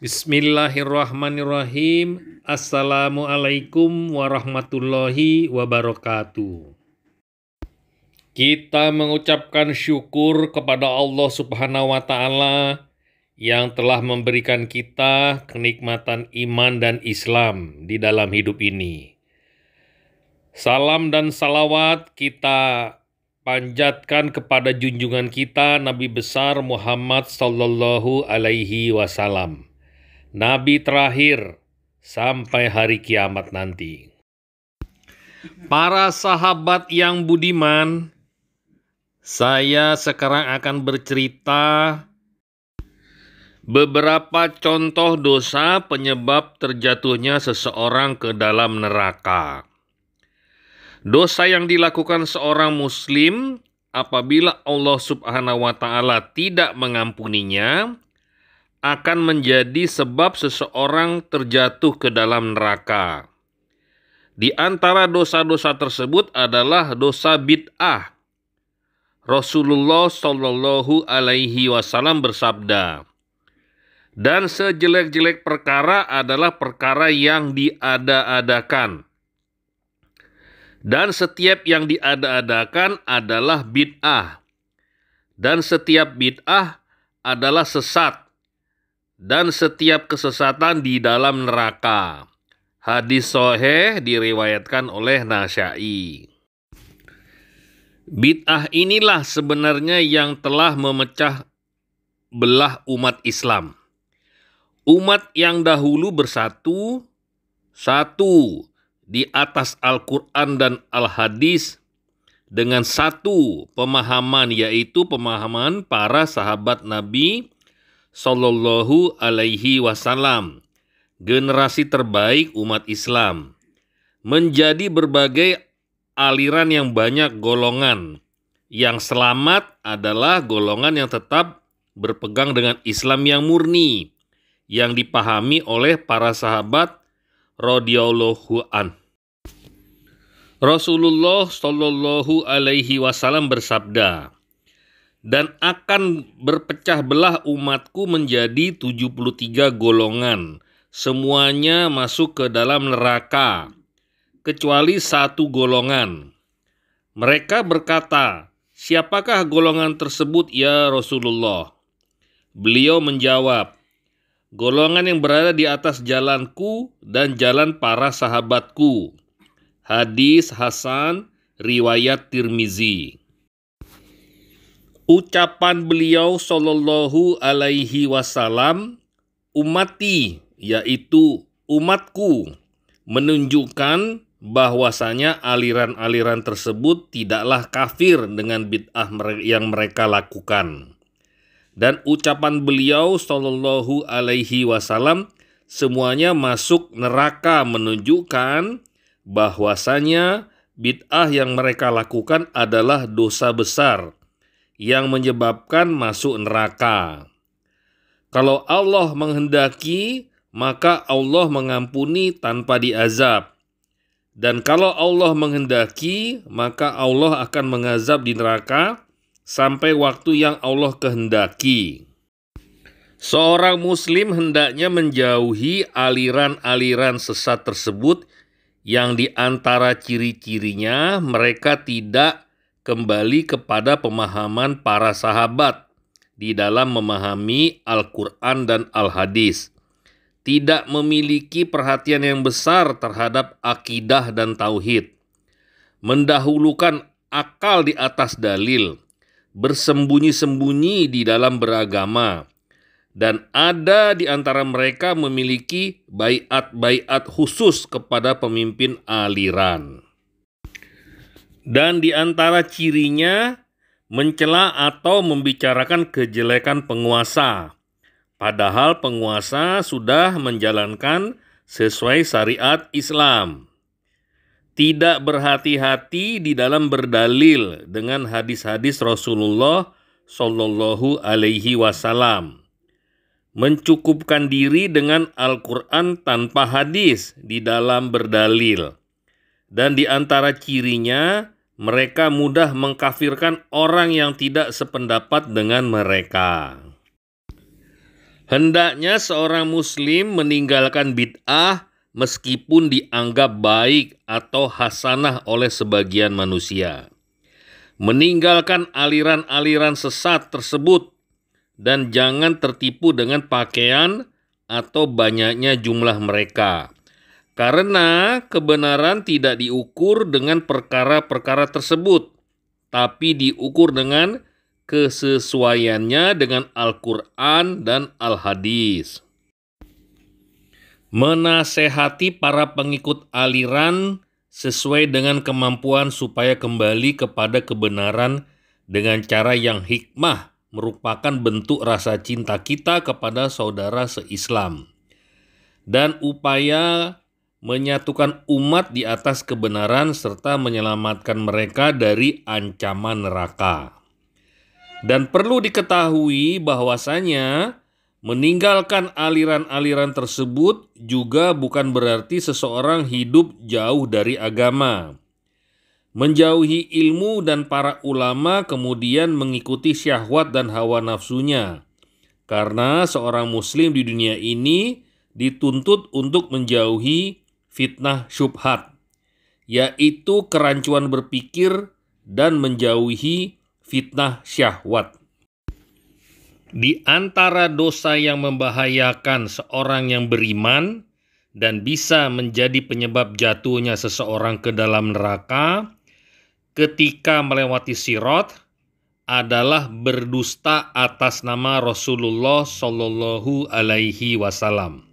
Bismillahirrahmanirrahim. Assalamualaikum warahmatullahi wabarakatuh. Kita mengucapkan syukur kepada Allah Subhanahu wa Ta'ala yang telah memberikan kita kenikmatan iman dan Islam di dalam hidup ini. Salam dan salawat kita panjatkan kepada junjungan kita Nabi besar Muhammad sallallahu alaihi wasallam, Nabi terakhir sampai hari kiamat nanti. Para sahabat yang budiman, saya sekarang akan bercerita beberapa contoh dosa penyebab terjatuhnya seseorang ke dalam neraka. Dosa yang dilakukan seorang muslim apabila Allah Subhanahu wa Ta'ala tidak mengampuninya akan menjadi sebab seseorang terjatuh ke dalam neraka. Di antara dosa-dosa tersebut adalah dosa bid'ah. Rasulullah Shallallahu Alaihi Wasallam bersabda, dan sejelek-jelek perkara adalah perkara yang diada-adakan. Dan setiap yang diada-adakan adalah bid'ah. Dan setiap bid'ah adalah sesat. Dan setiap kesesatan di dalam neraka. Hadis sahih diriwayatkan oleh Nasa'i. Bid'ah inilah sebenarnya yang telah memecah belah umat Islam. Umat yang dahulu bersatu, satu di atas Al-Quran dan Al-Hadis dengan satu pemahaman, yaitu pemahaman para sahabat Nabi Sallallahu Alaihi Wasallam, generasi terbaik umat Islam, menjadi berbagai aliran yang banyak golongan. Yang selamat adalah golongan yang tetap berpegang dengan Islam yang murni, yang dipahami oleh para sahabat radhiyallahu an. Rasulullah Shallallahu Alaihi Wasallam bersabda, dan akan berpecah belah umatku menjadi 73 golongan. Semuanya masuk ke dalam neraka, kecuali satu golongan. Mereka berkata, siapakah golongan tersebut ya Rasulullah? Beliau menjawab, golongan yang berada di atas jalanku dan jalan para sahabatku. Hadis Hasan, riwayat Tirmizi. Ucapan beliau Shallallahu Alaihi Wasallam, ummati, yaitu umatku, menunjukkan bahwasanya aliran-aliran tersebut tidaklah kafir dengan bid'ah yang mereka lakukan. Dan ucapan beliau Shallallahu Alaihi Wasallam, semuanya masuk neraka, menunjukkan bahwasanya bid'ah yang mereka lakukan adalah dosa besar yang menyebabkan masuk neraka. Kalau Allah menghendaki, maka Allah mengampuni tanpa diazab. Dan kalau Allah menghendaki, maka Allah akan mengazab di neraka sampai waktu yang Allah kehendaki. Seorang muslim hendaknya menjauhi aliran-aliran sesat tersebut yang di antara ciri-cirinya mereka tidak kembali kepada pemahaman para sahabat di dalam memahami Al-Quran dan Al-Hadis, tidak memiliki perhatian yang besar terhadap akidah dan tauhid, mendahulukan akal di atas dalil, bersembunyi-sembunyi di dalam beragama, dan ada di antara mereka memiliki baiat-baiat khusus kepada pemimpin aliran. Dan di antara cirinya mencela atau membicarakan kejelekan penguasa, padahal penguasa sudah menjalankan sesuai syariat Islam. Tidak berhati-hati di dalam berdalil dengan hadis-hadis Rasulullah Shallallahu Alaihi Wasallam. Mencukupkan diri dengan Al-Quran tanpa hadis di dalam berdalil. Dan di antara cirinya, mereka mudah mengkafirkan orang yang tidak sependapat dengan mereka. Hendaknya seorang muslim meninggalkan bid'ah meskipun dianggap baik atau hasanah oleh sebagian manusia. Meninggalkan aliran-aliran sesat tersebut dan jangan tertipu dengan pakaian atau banyaknya jumlah mereka. Karena kebenaran tidak diukur dengan perkara-perkara tersebut, tapi diukur dengan kesesuaiannya dengan Al-Quran dan Al-Hadis. Menasehati para pengikut aliran sesuai dengan kemampuan supaya kembali kepada kebenaran dengan cara yang hikmah merupakan bentuk rasa cinta kita kepada saudara seislam dan upaya menyatukan umat di atas kebenaran serta menyelamatkan mereka dari ancaman neraka. Dan perlu diketahui bahwasanya meninggalkan aliran-aliran tersebut juga bukan berarti seseorang hidup jauh dari agama. Menjauhi ilmu dan para ulama kemudian mengikuti syahwat dan hawa nafsunya. Karena seorang muslim di dunia ini dituntut untuk menjauhi fitnah syubhat, yaitu kerancuan berpikir dan menjauhi fitnah syahwat. Di antara dosa yang membahayakan seorang yang beriman dan bisa menjadi penyebab jatuhnya seseorang ke dalam neraka ketika melewati sirat adalah berdusta atas nama Rasulullah Shallallahu Alaihi Wasallam.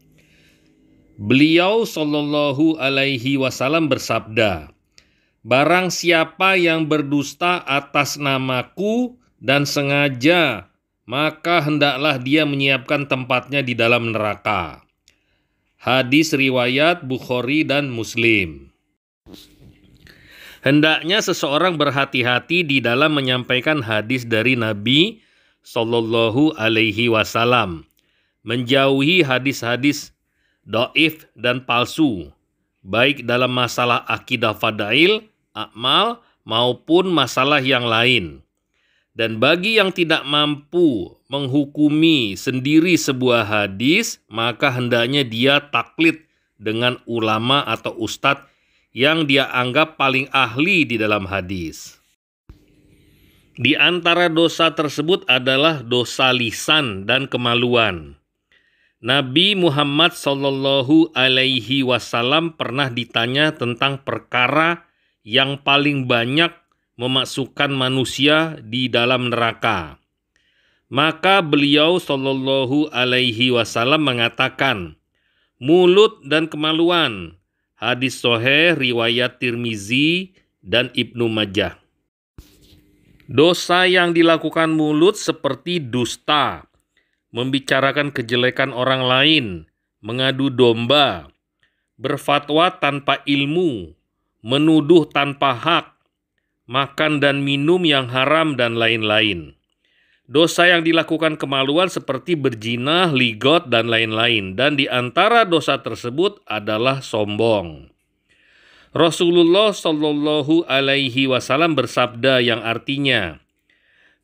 Beliau Shallallahu Alaihi Wasallam bersabda, "Barang siapa yang berdusta atas namaku dan sengaja, maka hendaklah dia menyiapkan tempatnya di dalam neraka." Hadis riwayat Bukhari dan Muslim. Hendaknya seseorang berhati-hati di dalam menyampaikan hadis dari Nabi Shallallahu Alaihi Wasallam, menjauhi hadis-hadis dhaif dan palsu, baik dalam masalah akidah fadail, amal, maupun masalah yang lain. Dan bagi yang tidak mampu menghukumi sendiri sebuah hadis, maka hendaknya dia taklid dengan ulama atau ustadz yang dia anggap paling ahli di dalam hadis. Di antara dosa tersebut adalah dosa lisan dan kemaluan. Nabi Muhammad Shallallahu Alaihi Wasallam pernah ditanya tentang perkara yang paling banyak memasukkan manusia di dalam neraka. Maka beliau Shallallahu Alaihi Wasallam mengatakan, mulut dan kemaluan. Hadis sahih riwayat Tirmizi dan Ibnu Majah. Dosa yang dilakukan mulut seperti dusta, membicarakan kejelekan orang lain, mengadu domba, berfatwa tanpa ilmu, menuduh tanpa hak, makan dan minum yang haram, dan lain-lain. Dosa yang dilakukan kemaluan seperti berzina, ligot, dan lain-lain. Dan di antara dosa tersebut adalah sombong. Rasulullah Shallallahu Alaihi Wasallam bersabda yang artinya,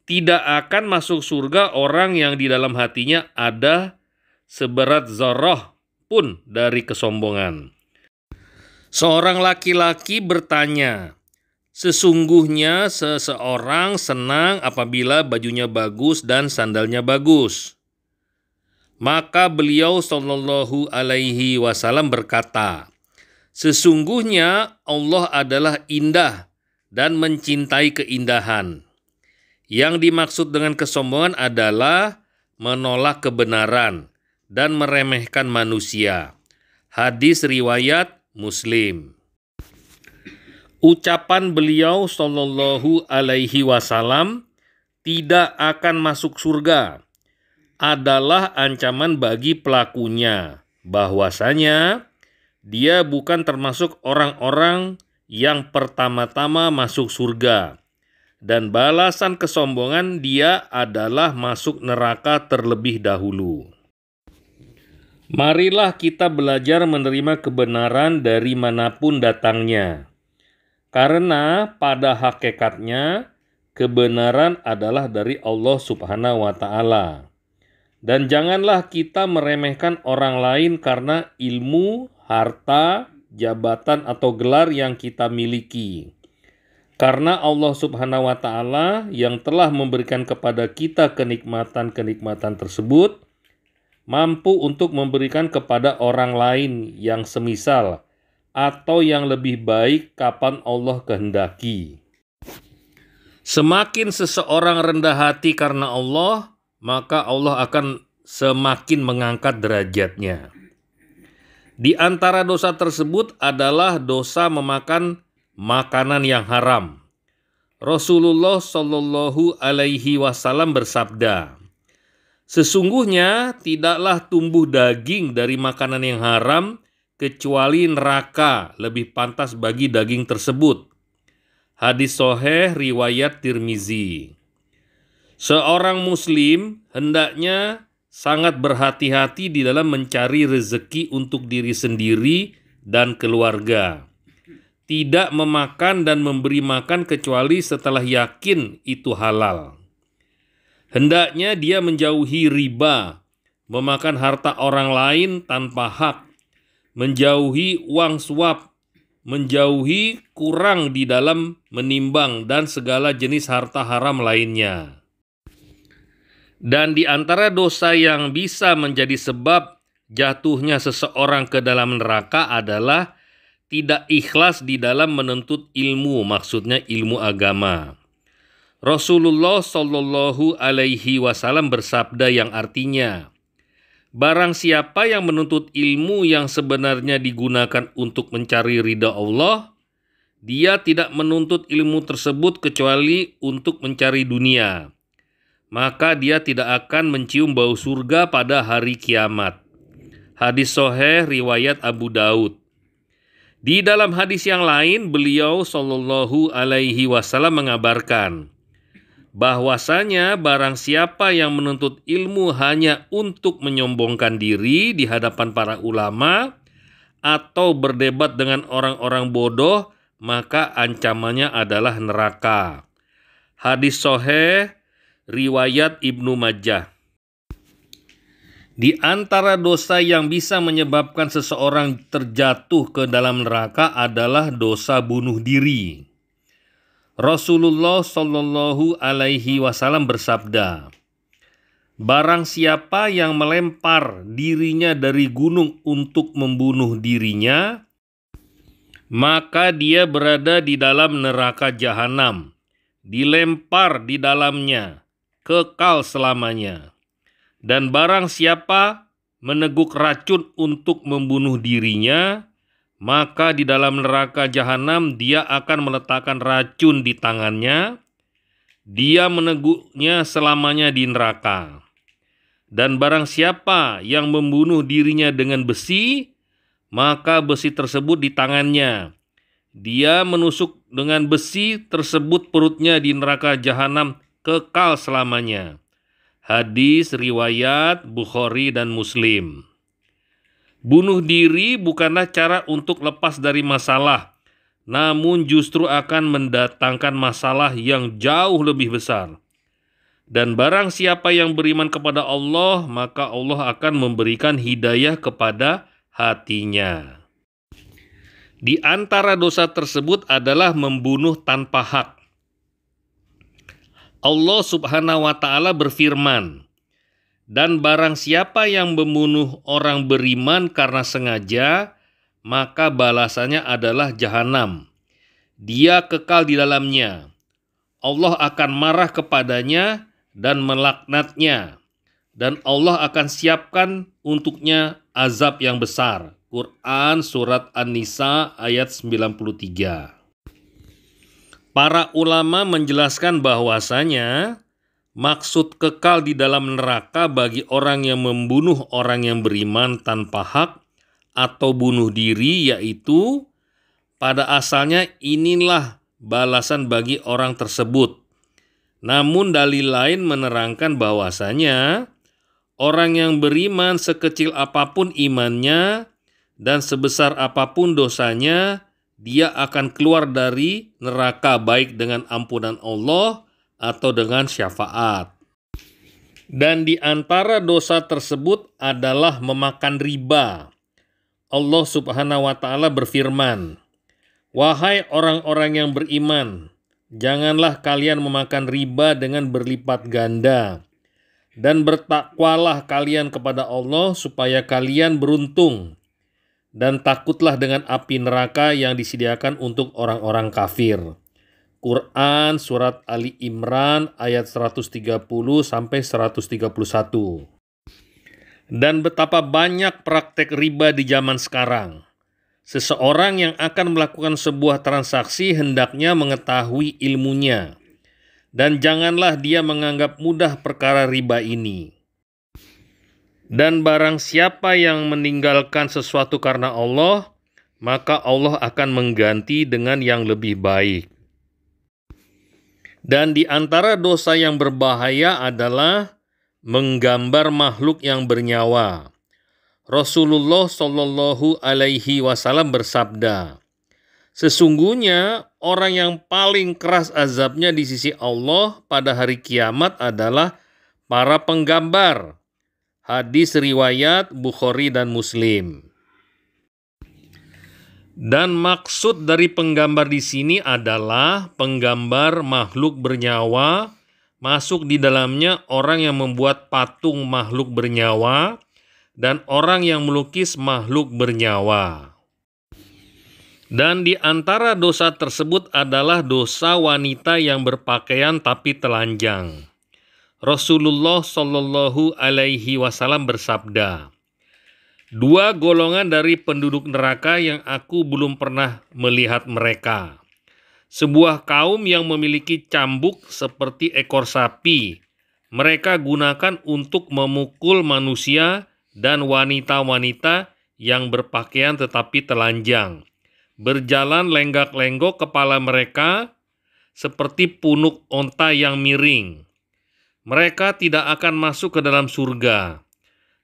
tidak akan masuk surga orang yang di dalam hatinya ada seberat zarrah pun dari kesombongan. Seorang laki-laki bertanya, sesungguhnya seseorang senang apabila bajunya bagus dan sandalnya bagus. Maka beliau Shallallahu Alaihi Wasallam berkata, sesungguhnya Allah adalah indah dan mencintai keindahan. Yang dimaksud dengan kesombongan adalah menolak kebenaran dan meremehkan manusia. Hadis riwayat Muslim. Ucapan beliau Shallallahu Alaihi Wasallam tidak akan masuk surga adalah ancaman bagi pelakunya, bahwasanya dia bukan termasuk orang-orang yang pertama-tama masuk surga. Dan balasan kesombongan dia adalah masuk neraka terlebih dahulu. Marilah kita belajar menerima kebenaran dari manapun datangnya. Karena pada hakikatnya kebenaran adalah dari Allah Subhanahu wa Ta'ala. Dan janganlah kita meremehkan orang lain karena ilmu, harta, jabatan atau gelar yang kita miliki. Karena Allah Subhanahu wa Ta'ala yang telah memberikan kepada kita kenikmatan-kenikmatan tersebut, mampu untuk memberikan kepada orang lain yang semisal atau yang lebih baik kapan Allah kehendaki. Semakin seseorang rendah hati karena Allah, maka Allah akan semakin mengangkat derajatnya. Di antara dosa tersebut adalah dosa memakan makanan yang haram. Rasulullah Shallallahu Alaihi Wasallam bersabda, "Sesungguhnya tidaklah tumbuh daging dari makanan yang haram kecuali neraka lebih pantas bagi daging tersebut." Hadis sahih riwayat Tirmizi. Seorang muslim hendaknya sangat berhati-hati di dalam mencari rezeki untuk diri sendiri dan keluarga. Tidak memakan dan memberi makan kecuali setelah yakin itu halal. Hendaknya dia menjauhi riba, memakan harta orang lain tanpa hak, menjauhi uang suap, menjauhi kurang di dalam menimbang dan segala jenis harta haram lainnya. Dan di antara dosa yang bisa menjadi sebab jatuhnya seseorang ke dalam neraka adalah tidak ikhlas di dalam menuntut ilmu, maksudnya ilmu agama. Rasulullah Shallallahu Alaihi Wasallam bersabda yang artinya, "Barang siapa yang menuntut ilmu yang sebenarnya digunakan untuk mencari ridha Allah, dia tidak menuntut ilmu tersebut kecuali untuk mencari dunia. Maka dia tidak akan mencium bau surga pada hari kiamat." Hadis sahih riwayat Abu Daud. Di dalam hadis yang lain, beliau Shallallahu Alaihi Wasallam mengabarkan bahwasanya barang siapa yang menuntut ilmu hanya untuk menyombongkan diri di hadapan para ulama atau berdebat dengan orang-orang bodoh, maka ancamannya adalah neraka. Hadis sahih riwayat Ibnu Majah. Di antara dosa yang bisa menyebabkan seseorang terjatuh ke dalam neraka adalah dosa bunuh diri. Rasulullah Shallallahu Alaihi Wasallam bersabda, "Barang siapa yang melempar dirinya dari gunung untuk membunuh dirinya, maka dia berada di dalam neraka jahanam, dilempar di dalamnya, kekal selamanya. Dan barang siapa meneguk racun untuk membunuh dirinya, maka di dalam neraka jahanam dia akan meletakkan racun di tangannya, dia meneguknya selamanya di neraka. Dan barang siapa yang membunuh dirinya dengan besi, maka besi tersebut di tangannya, dia menusuk dengan besi tersebut perutnya di neraka jahanam, kekal selamanya." Hadis riwayat Bukhari dan Muslim. Bunuh diri bukanlah cara untuk lepas dari masalah, namun justru akan mendatangkan masalah yang jauh lebih besar. Dan barang siapa yang beriman kepada Allah, maka Allah akan memberikan hidayah kepada hatinya. Di antara dosa tersebut adalah membunuh tanpa hak. Allah Subhanahu wa Ta'ala berfirman, "Dan barang siapa yang membunuh orang beriman karena sengaja, maka balasannya adalah jahanam. Dia kekal di dalamnya. Allah akan marah kepadanya dan melaknatnya, dan Allah akan siapkan untuknya azab yang besar." Quran Surat An-Nisa ayat 93. Para ulama menjelaskan bahwasanya maksud kekal di dalam neraka bagi orang yang membunuh orang yang beriman tanpa hak atau bunuh diri, yaitu pada asalnya inilah balasan bagi orang tersebut. Namun dalil lain menerangkan bahwasanya orang yang beriman sekecil apapun imannya dan sebesar apapun dosanya, dia akan keluar dari neraka baik dengan ampunan Allah atau dengan syafaat. Dan di antara dosa tersebut adalah memakan riba. Allah Subhanahu wa Ta'ala berfirman, "Wahai orang-orang yang beriman, janganlah kalian memakan riba dengan berlipat ganda, dan bertakwalah kalian kepada Allah supaya kalian beruntung, dan takutlah dengan api neraka yang disediakan untuk orang-orang kafir." Quran Surat Ali Imran ayat 130 sampai 131. Dan betapa banyak praktek riba di zaman sekarang. Seseorang yang akan melakukan sebuah transaksi hendaknya mengetahui ilmunya. Dan janganlah dia menganggap mudah perkara riba ini. Dan barang siapa yang meninggalkan sesuatu karena Allah, maka Allah akan mengganti dengan yang lebih baik. Dan di antara dosa yang berbahaya adalah menggambar makhluk yang bernyawa. Rasulullah Shallallahu Alaihi Wasallam bersabda, "Sesungguhnya orang yang paling keras azabnya di sisi Allah pada hari kiamat adalah para penggambar." Hadis riwayat Bukhari dan Muslim. Dan maksud dari penggambar di sini adalah penggambar makhluk bernyawa, masuk di dalamnya orang yang membuat patung makhluk bernyawa dan orang yang melukis makhluk bernyawa. Dan di antara dosa tersebut adalah dosa wanita yang berpakaian tapi telanjang. Rasulullah Shallallahu Alaihi Wasallam bersabda, "Dua golongan dari penduduk neraka yang aku belum pernah melihat mereka. Sebuah kaum yang memiliki cambuk seperti ekor sapi. Mereka gunakan untuk memukul manusia, dan wanita-wanita yang berpakaian tetapi telanjang. Berjalan lenggak-lenggok kepala mereka seperti punuk onta yang miring. Mereka tidak akan masuk ke dalam surga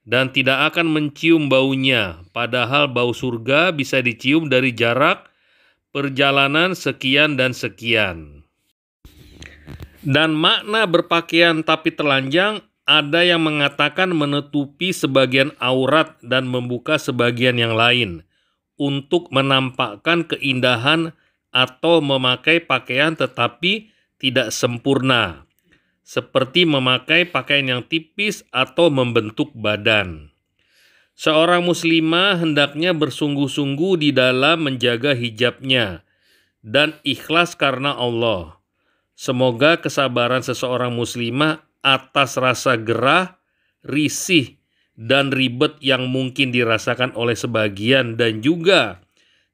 dan tidak akan mencium baunya, padahal bau surga bisa dicium dari jarak perjalanan sekian dan sekian." Dan makna berpakaian tapi telanjang, ada yang mengatakan menutupi sebagian aurat dan membuka sebagian yang lain untuk menampakkan keindahan atau memakai pakaian tetapi tidak sempurna, seperti memakai pakaian yang tipis atau membentuk badan. Seorang muslimah hendaknya bersungguh-sungguh di dalam menjaga hijabnya dan ikhlas karena Allah. Semoga kesabaran seseorang muslimah atas rasa gerah, risih, dan ribet yang mungkin dirasakan oleh sebagian dan juga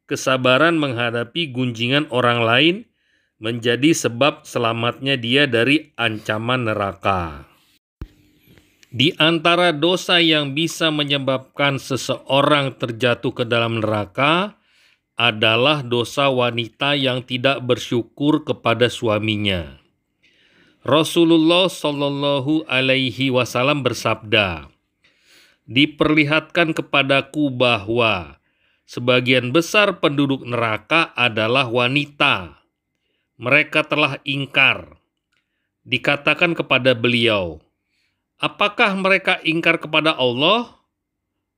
kesabaran menghadapi gunjingan orang lain menjadi sebab selamatnya dia dari ancaman neraka. Di antara dosa yang bisa menyebabkan seseorang terjatuh ke dalam neraka adalah dosa wanita yang tidak bersyukur kepada suaminya. Rasulullah Shallallahu Alaihi Wasallam bersabda, "Diperlihatkan kepadaku bahwa sebagian besar penduduk neraka adalah wanita. Mereka telah ingkar." Dikatakan kepada beliau, "Apakah mereka ingkar kepada Allah?"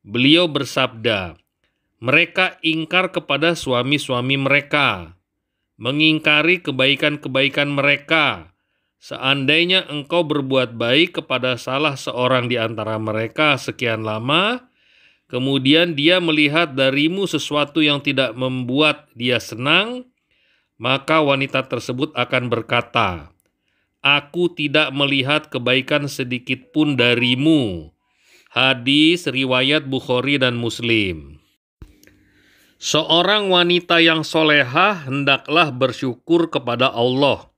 Beliau bersabda, "Mereka ingkar kepada suami-suami mereka, mengingkari kebaikan-kebaikan mereka. Seandainya engkau berbuat baik kepada salah seorang di antara mereka sekian lama, kemudian dia melihat darimu sesuatu yang tidak membuat dia senang, maka wanita tersebut akan berkata, 'Aku tidak melihat kebaikan sedikit pun darimu.'" Hadis riwayat Bukhari dan Muslim. Seorang wanita yang solehah hendaklah bersyukur kepada Allah,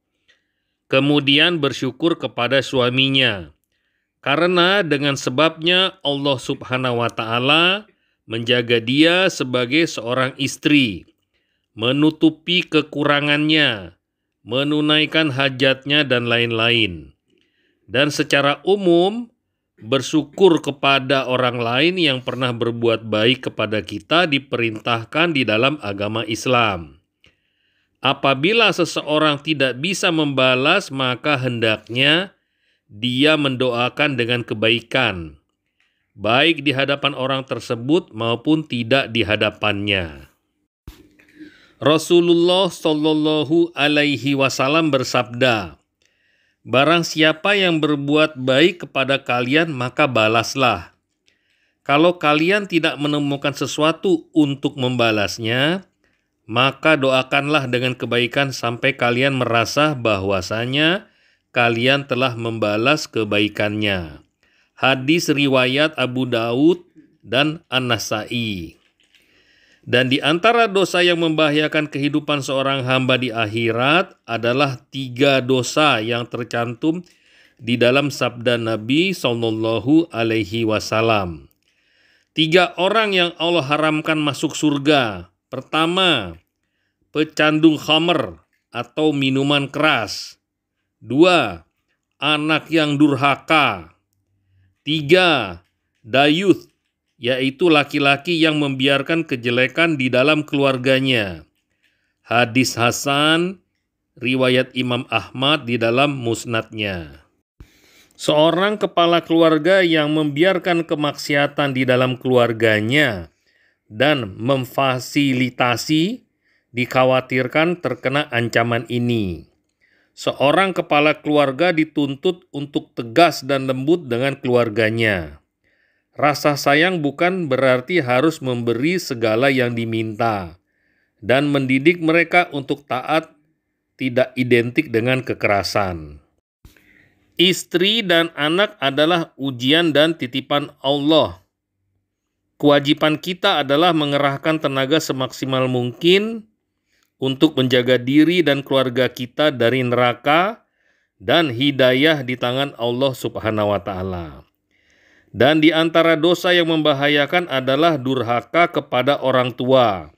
kemudian bersyukur kepada suaminya, karena dengan sebabnya Allah Subhanahu wa Ta'ala menjaga dia sebagai seorang istri, menutupi kekurangannya, menunaikan hajatnya, dan lain-lain. Dan secara umum, bersyukur kepada orang lain yang pernah berbuat baik kepada kita diperintahkan di dalam agama Islam. Apabila seseorang tidak bisa membalas, maka hendaknya dia mendoakan dengan kebaikan, baik di hadapan orang tersebut maupun tidak di hadapannya. Rasulullah Shallallahu Alaihi Wasallam bersabda, "Barang siapa yang berbuat baik kepada kalian, maka balaslah. Kalau kalian tidak menemukan sesuatu untuk membalasnya, maka doakanlah dengan kebaikan sampai kalian merasa bahwasanya kalian telah membalas kebaikannya." Hadis riwayat Abu Daud dan An-Nasa'i. Dan di antara dosa yang membahayakan kehidupan seorang hamba di akhirat adalah 3 dosa yang tercantum di dalam sabda Nabi Shallallahu Alaihi Wasallam. 3 orang yang Allah haramkan masuk surga. Pertama, pecandu khamr atau minuman keras. 2, anak yang durhaka. 3, dayuth, yaitu laki-laki yang membiarkan kejelekan di dalam keluarganya. Hadis Hasan, riwayat Imam Ahmad di dalam musnadnya. Seorang kepala keluarga yang membiarkan kemaksiatan di dalam keluarganya dan memfasilitasi dikhawatirkan terkena ancaman ini. Seorang kepala keluarga dituntut untuk tegas dan lembut dengan keluarganya. Rasa sayang bukan berarti harus memberi segala yang diminta, dan mendidik mereka untuk taat tidak identik dengan kekerasan. Istri dan anak adalah ujian dan titipan Allah. Kewajiban kita adalah mengerahkan tenaga semaksimal mungkin untuk menjaga diri dan keluarga kita dari neraka dan hidayah di tangan Allah Subhanahu wa Ta'ala. Dan di antara dosa yang membahayakan adalah durhaka kepada orang tua.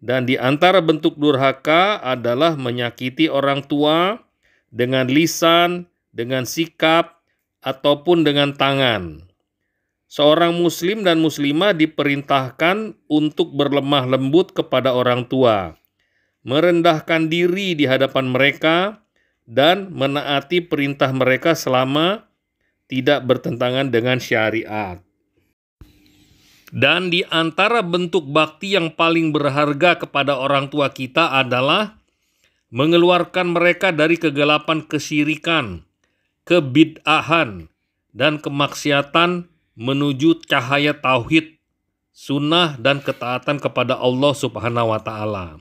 Dan di antara bentuk durhaka adalah menyakiti orang tua dengan lisan, dengan sikap, ataupun dengan tangan. Seorang muslim dan muslimah diperintahkan untuk berlemah lembut kepada orang tua, merendahkan diri di hadapan mereka, dan menaati perintah mereka selama tidak bertentangan dengan syariat. Dan di antara bentuk bakti yang paling berharga kepada orang tua kita adalah mengeluarkan mereka dari kegelapan kesyirikan, kebid'ahan, dan kemaksiatan menuju cahaya tauhid, sunnah, dan ketaatan kepada Allah Subhanahu wa Ta'ala.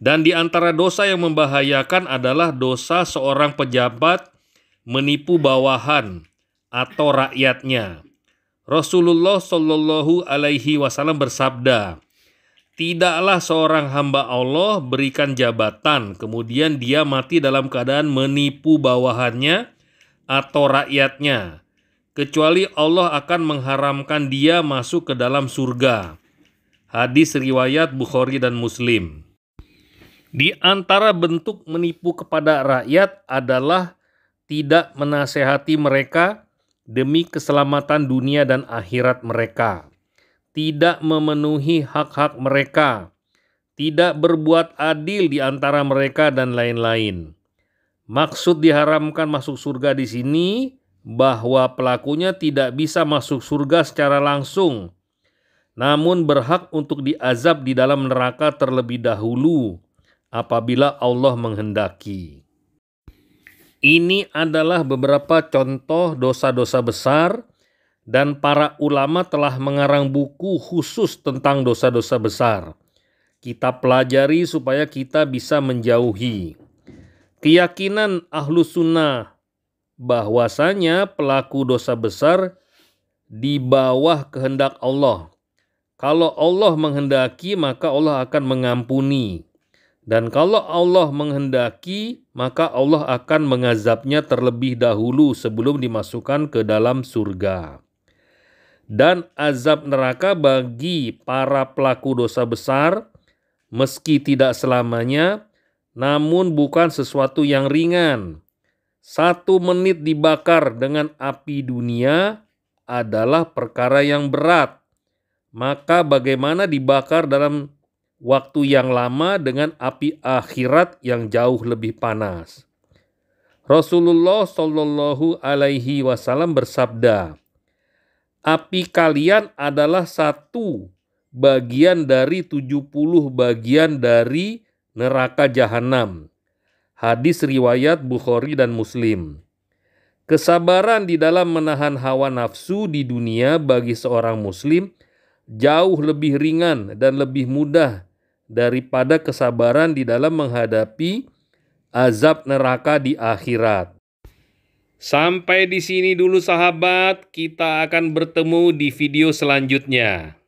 Dan di antara dosa yang membahayakan adalah dosa seorang pejabat menipu bawahan atau rakyatnya. Rasulullah Shallallahu Alaihi Wasallam bersabda, "Tidaklah seorang hamba Allah berikan jabatan, kemudian dia mati dalam keadaan menipu bawahannya atau rakyatnya, kecuali Allah akan mengharamkan dia masuk ke dalam surga." Hadis riwayat Bukhari dan Muslim. Di antara bentuk menipu kepada rakyat adalah tidak menasehati mereka demi keselamatan dunia dan akhirat mereka, tidak memenuhi hak-hak mereka, tidak berbuat adil di antara mereka, dan lain-lain. Maksud diharamkan masuk surga di sini bahwa pelakunya tidak bisa masuk surga secara langsung, namun berhak untuk diazab di dalam neraka terlebih dahulu apabila Allah menghendaki. Ini adalah beberapa contoh dosa-dosa besar, dan para ulama telah mengarang buku khusus tentang dosa-dosa besar. Kita pelajari supaya kita bisa menjauhi. Keyakinan Ahlus Sunnah bahwasanya pelaku dosa besar di bawah kehendak Allah. Kalau Allah menghendaki, maka Allah akan mengampuni. Dan kalau Allah menghendaki, maka Allah akan mengazabnya terlebih dahulu sebelum dimasukkan ke dalam surga. Dan azab neraka bagi para pelaku dosa besar, meski tidak selamanya, namun bukan sesuatu yang ringan. 1 menit dibakar dengan api dunia adalah perkara yang berat. Maka bagaimana dibakar dalam waktu yang lama dengan api akhirat yang jauh lebih panas? Rasulullah Shallallahu Alaihi Wasallam bersabda, api kalian adalah satu bagian dari 70 bagian dari neraka jahanam. Hadis riwayat Bukhari dan Muslim. Kesabaran di dalam menahan hawa nafsu di dunia bagi seorang muslim jauh lebih ringan dan lebih mudah daripada kesabaran di dalam menghadapi azab neraka di akhirat. Sampai di sini dulu sahabat, kita akan bertemu di video selanjutnya.